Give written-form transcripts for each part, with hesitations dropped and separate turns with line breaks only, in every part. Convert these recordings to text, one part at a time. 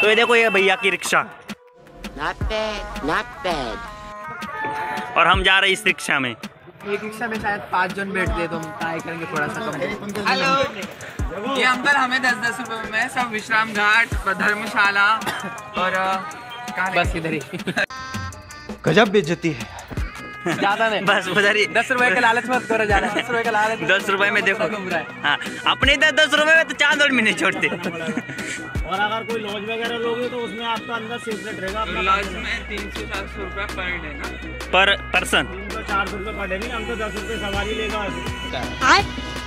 तो ये देखो ये भैया की रिक्शा,
Not bad.
और हम जा रहे हैं इस रिक्शा में।
एक रिक्शा में शायद 5 जन बैठते, तो हम ट्राई करेंगे थोड़ा सा कम। हेलो, ये अंकल हमें 10-10 रुपए में सब विश्राम घाट, धर्मशाला और बस इधर ही।
गजब बेइज्जती है।
ज्यादा नहीं,
बस उधर ही।
10 रुपए का लालच मत करो ज्यादा। 10 रुपए का लालच,
10 रुपए में देखो। हाँ, अपने इधर 10 रुपए में तो चांद और भी नहीं छोड़ते।
और अगर कोई लॉज वगैरह लोगे तो उसमें आपका अंदर सेपरेट रहेगा।
लॉज में 300-400 रुपए पर डे ना,
पर पर्सन
300-400 रुपए पर डे नहीं, हम तो 10 रुपए सवारी लेगा।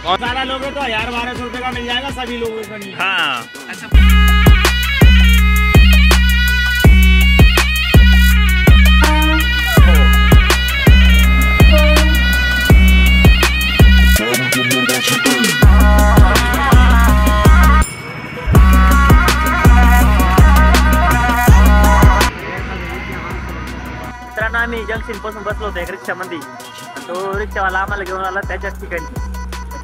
और सारा लोगे तो 1000-1200 रुपए का मिल जाएगा सभी लोगों का। नहीं
हाँ
अच्छा।
मित्रांनो, आम्ही जंक्शन पासून बसलो होतो एक रिक्षामध्ये, तो रिक्षावाला आम्हाला घेऊन आला त्याच्याच ठिकाणी.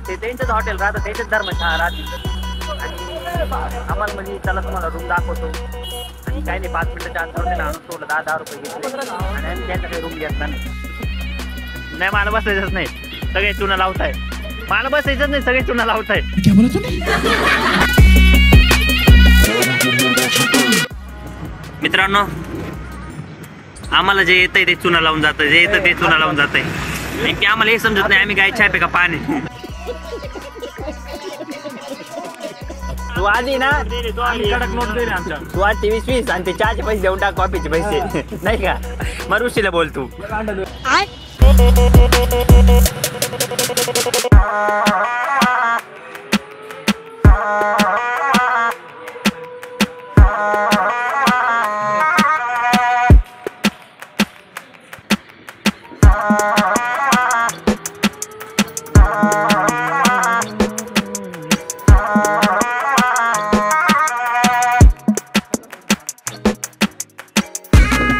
ते त्यांचंच हॉटेल राहतं, त्यांचंच धर्मशाळा राहते. आणि आम्हाला म्हणजे चला तुम्हाला रूम दाखवतो. आणि काही नाही, 5 मिनिटाच्या अंतरावर आणून सोडलं. 10-10 रुपये घेतले आणि आम्ही त्यांचा काही रूम घेतला नाही. मला बसायचंच नाही, सगळे चुना लावताय. मला बसायचंच नाही, सगळे चुना लावताय. मित्रांनो, आम्हाला जे येतंय ते चुना लावून जातं, जे येतं ते चुना लावून जातंय. आणि की आम्हाला हे समजत नाही आम्ही काय छापे का पाणी. तू आधी ना कडक नोट दे आमच्या, तू आज 23-20 आणि ते चहाचे पैसे देऊन टाक, कॉफीचे पैसे नाही का. मरुशीला बोल तू.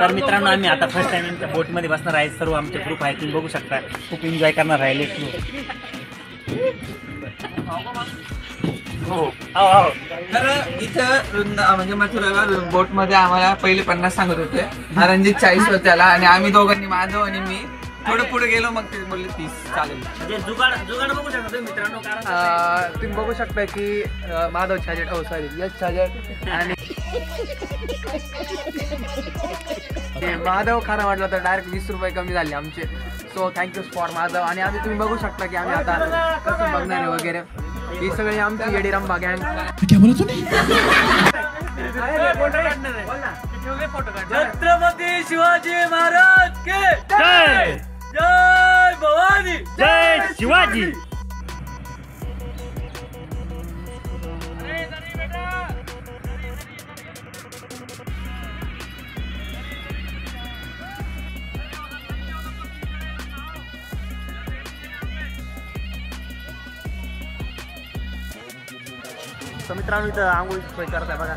तर मित्रांनो, आम्ही आता फर्स्ट टाइम आमच्या बोटमध्ये बसणार आहे. सर्व आमचे ग्रुप आहे, तुम्ही बघू शकता. खूप एन्जॉय करणार राहिले.
तर इथं म्हणजे मथुराला बोटमध्ये आम्हाला पहिले 50 सांगत होते, रणजित 40 होते त्याला, आणि आम्ही दोघांनी, माधव आणि मी थोडं पुढे गेलो, मग ते बोलले 30 चालेल.
म्हणजे जुगाड बघू शकता मित्रांनो, कारण
तुम्ही बघू शकता की माधव छाजेट, यश छाजेट आणि माधव खाना म्हटलं तर डायरेक्ट 20 रुपये कमी झाले आमचे. So thank you for Madhav. आणि आम्ही तुम्ही बघू शकता की आम्ही आता कसं बघणार आहे वगैरे. ही सगळी आमची येडीरांबा गँग. छत्रपती शिवाजी महाराज के जय. जय भवानी,
जय शिवाजी. तर मित्रांनो, इथं आंघोळीची सोय करत आहे बघा.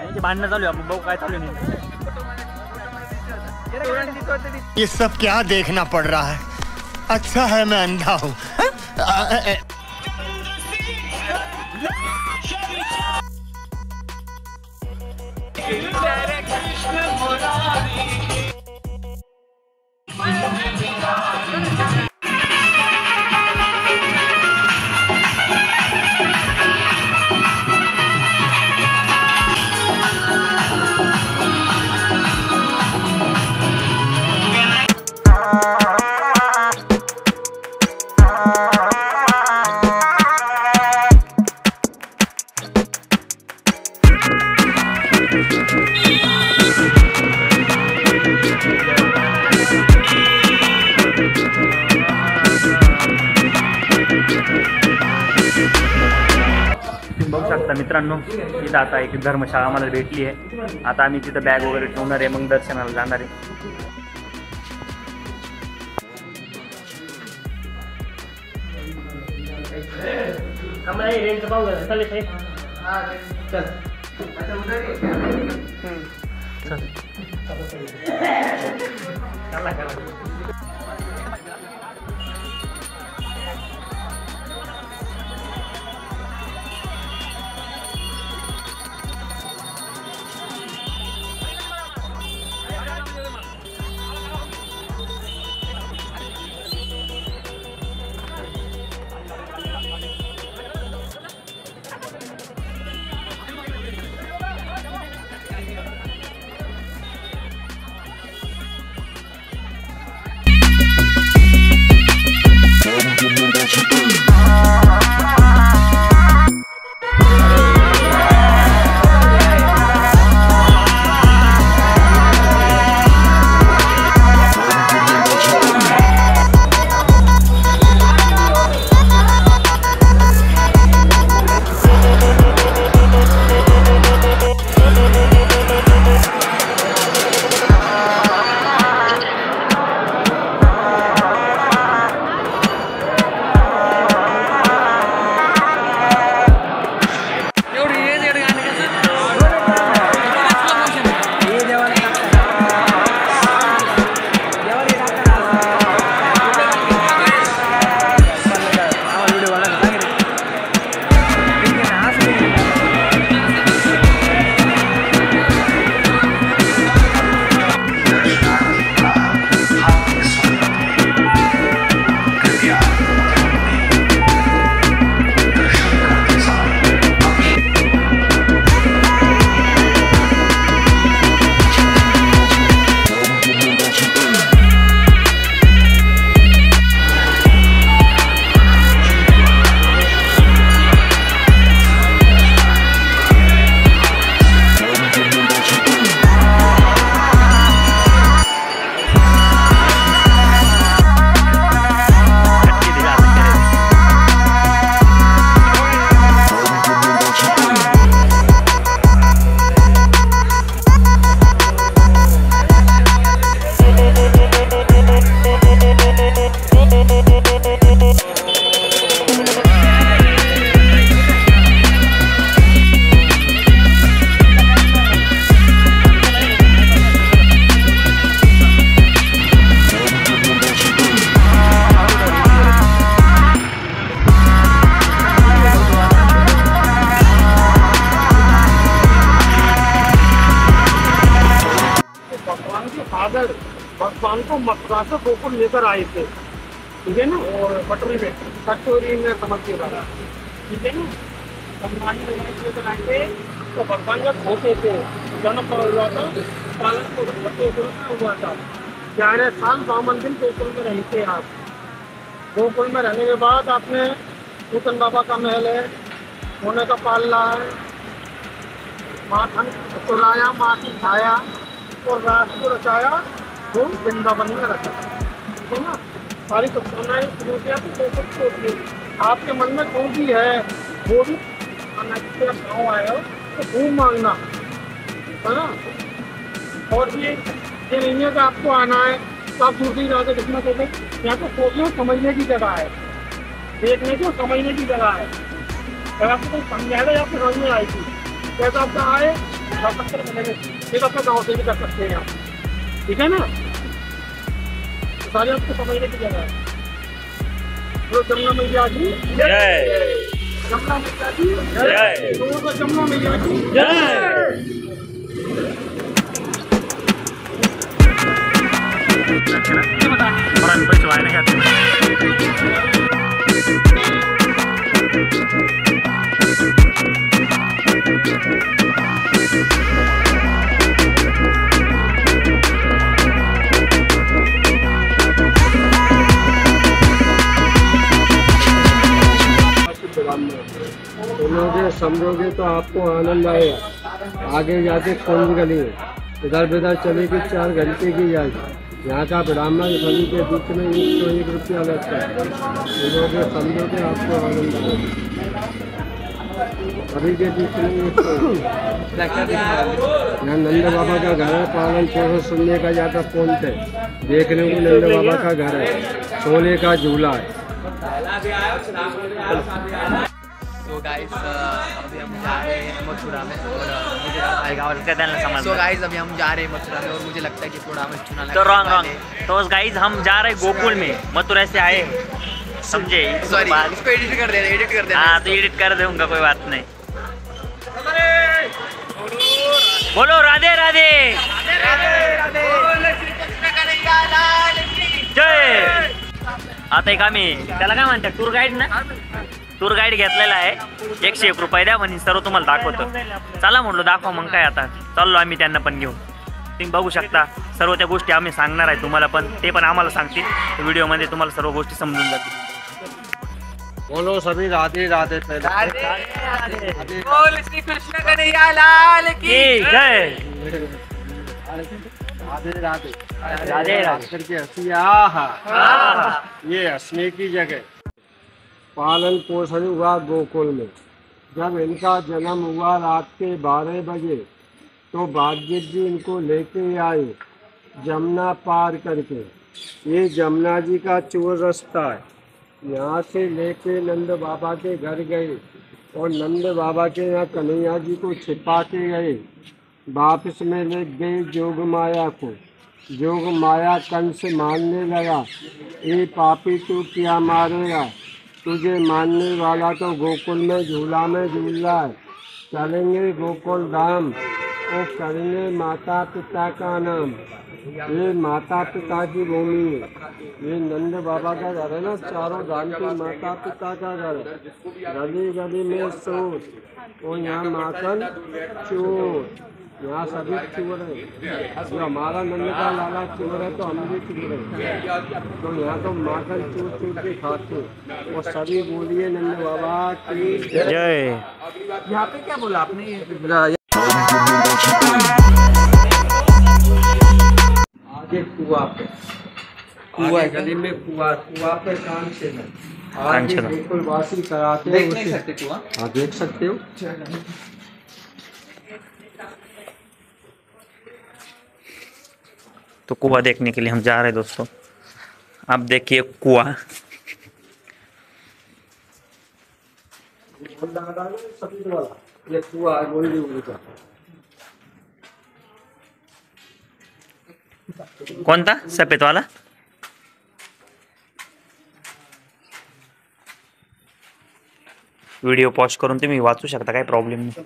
यांची भांडणं चालू आहे, आपण बघू काय चालू नाही.
ये सब क्या देखना पड़ रहा है? अच्छा है मैं अंधा हूँ.
बघू शकता मित्रांनो, इथं आता एक धर्मशाळा आम्हाला भेटली आहे. आता आम्ही तिथं बॅग वगैरे ठेवणार आहे, मग दर्शनाला जाणार आहे.
भगवान को मथुरा से गोकुल लेकर आए थे, ठीक है ना। और कटोरी में समझिएगा, ठीक है ना। भगवान लेकर आए थे तो भगवान जब होते थे जन्म हुआ था, पालन हुआ था 11 साल 52 दिन गोकुल में रहे थे आप। गोकुल में रहने के बाद आपने नूतन बाबा का महल है, होने का पालना है, माखन चुराया, माखन खाया और रात को रचाया, वो वृंदावन में रखा, ठीक है ना। सारी शुभकामनाएं आपके मन में जो भी है वो भी गाँव आए हो तो खूब मांगना, है ना। और ये नहीं है कि आपको आना है तो आप दूसरी जगह कितना सोचे, यहाँ तो सोचना समझने की जगह है, देखने की और समझने की जगह है। अगर आपको कोई समझाएगा या आपको समझ में आएगी, कैसा आपका आए पत्थर मिलेंगे, ये तो अपने गाँव से भी कर सकते हैं आप, ठीक है ना। तो सारी आपको समझने की जगह है। तो जमुना मैया जी जय, जमुना मैया जी जय, तो जमुना मैया जी जय।
orang berjuang ini
सुनोगे समझोगे तो आपको आनंद आएगा। आगे जाके कौन सी गली है, इधर बेधर चलेगी 4 घंटे की जाएगी। यहाँ का ब्राह्मण सभी के बीच में 101 रुपया लगता है। सुनोगे समझोगे आपको आनंद आएगा। सभी के बीच में यहाँ नंद बाबा का घर है। पालन पोषण सुनने का ज़्यादा पॉइंट है, देखने को नंद बाबा का घर है, सोने का झूला है।
तो गाइस अभी हम जा रहे हैं मथुरा में और मुझे आएगा और
सो
गाइस अभी हम जा रहे हैं मथुरा में और मुझे लगता है कि थोड़ा हमें चुना
तो रॉन्ग। तो गाइस हम जा रहे हैं गोकुल में, मथुरा से आए, समझे।
सॉरी, इसको एडिट कर देना।
हाँ तो एडिट कर दूंगा, कोई बात नहीं। बोलो राधे राधे जय। आता एक आम्ही त्याला काय म्हणतात टूर गाईड ना, टूर गाईड घेतलेला आहे। 101 रुपये द्या म्हणे, सर्व तुम्हाला दाखवतो। चला म्हणलो दाखवा, मग काय आता चाललो आम्ही त्यांना पण घेऊन। तुम्ही बघू शकता सर्व त्या गोष्टी आम्ही सांगणार आहे तुम्हाला, पण ते पण आम्हाला सांगतील व्हिडिओमध्ये, तुम्हाला सर्व गोष्टी समजून जातील।
बोलो सभी राधे राधे
बोल श्री कृष्ण कन्हैया लाल की
जय।
राधे राधे
राधे राधे
करके हंसी ये हंसने की जगह। पालन पोषण हुआ गोकुल में। जब इनका जन्म हुआ रात के 12 बजे तो भाग्य जी इनको लेके आए जमुना पार करके। ये जमुना जी का चोर रास्ता है। यहाँ से लेके नंद बाबा के घर गए और नंद बाबा के यहाँ कन्हैया जी को छिपा के गए। वापस में ले गए जोग माया को। जोग माया कंस मारने लगा, ये पापी तू क्या मारेगा, तुझे मानने वाला तो गोकुल में झूला में झूल रहा है। चलेंगे गोकुल धाम और करेंगे माता पिता का नाम। ये माता पिता की भूमि है। ये नंद बाबा का घर है ना, चारों धाम के माता पिता का घर है। गली गली में शोर और यहाँ माखन चोर, यहाँ सभी चोर है। जो हमारा नंद का लाला चोर है तो हम भी चोर है। तो यहाँ तो माखन चोर चोर के खाते और सभी बोलिए नंद बाबा की
जय।
यहाँ पे क्या बोला आपने?
आगे कुआ पे, कुआ गली में कुआ, कुआ पे काम से आगे बिल्कुल वासी कराते
देख नहीं सकते कुआ?
हाँ देख सकते हो।
तो कुआं देखने के लिए हम जा रहे हैं दोस्तों। आप देखिए कुआं।
ये कुआ है गोली का।
कोणता सफेद वाला? व्हिडिओ पॉज करून तुम्ही वाचू शकता, काही प्रॉब्लेम नाही।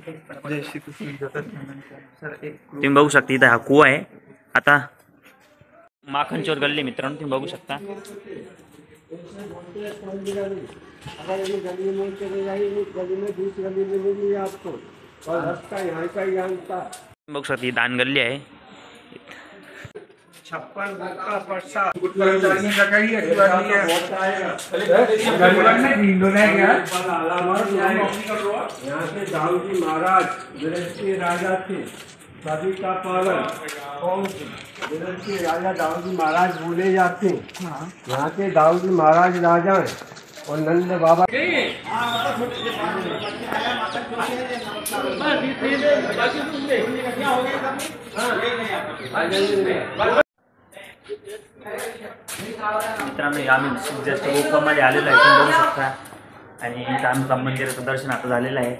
तुम्ही बघू शकता इथं हा कुआ आहे। आता माखन चोर गल्ली मित्रांनो तुम्ही बघू शकता.
अगर ये गली में चले जाइए, एक गली में दूसरी गली में मिलेगी आपको, और रास्ता यहाँ का ही आता.
बघू शकता ही दान गल्ली आहे.
56 गुटका प्रसाद यहाँ से दाऊदी महाराज ब्रज के राजा थे, सभी का पालन कौन थे? ब्रज के राजा दाऊदी महाराज बोले जाते हैं. यहाँ के दाऊदी महाराज राजा हैं और नंद बाबा.
मित्रांनो आम्ही जस्ट गोकुळमध्ये आलेलो आहे तुम्ही बघू शकता. आणि इथं आमचं मंदिराचं दर्शन आता झालेलं आहे.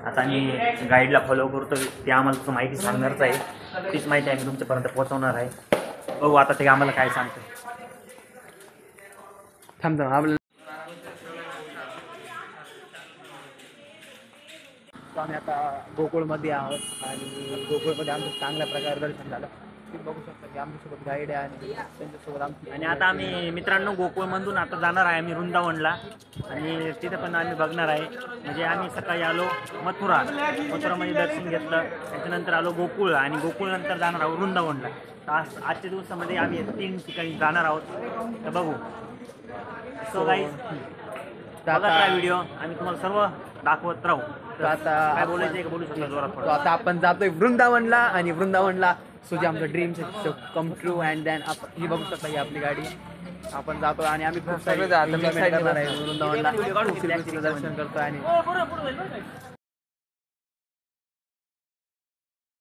आता आम्ही गाईडला फॉलो करतो, ते आम्हाला माहिती सांगणारच आहे. तीच माहिती आम्ही तुमच्यापर्यंत पोहोचवणार आहे. बघू आता ते आम्हाला काय सांगतं.
थांब आपल्याला आम्ही आता गोकुळमध्ये आहोत आणि गोकुळमध्ये आमचं चांगल्या प्रकारे दर्शन झालं. तुम्ही बघू शकता की आमच्यासोबत गाईड आहे आणि त्यांच्यासोबत आमची.
आणि आता आम्ही मित्रांनो गोकुळमधून आता जाणार आहे आम्ही वृंदावनला. आणि तिथे पण आम्ही बघणार आहे. म्हणजे आम्ही सकाळी आलो मथुरामध्ये दर्शन घेतलं, त्याच्यानंतर आलो गोकुळ आणि गोकुळनंतर जाणार आहोत वृंदावनला. तर आजच्या दिवसामध्ये आम्ही 3 ठिकाणी जाणार आहोत. तर बघू. सो गाईज बघत राहा व्हिडिओ, आम्ही तुम्हाला सर्व दाखवत राहू. तर आता काय बोलायचं आहे का बोलू शकता जोरात
तो आता आपण जातोय वृंदावनला आणि वृंदावनला सुजी आमचं dream come true. And then ही बघू शकता ही आपली गाडी. आपण जातो आणि आम्ही खूप सारे enjoyment करणार आहे वृंदावनला. खूप श्रीकृष्णाचं दर्शन करतो आणि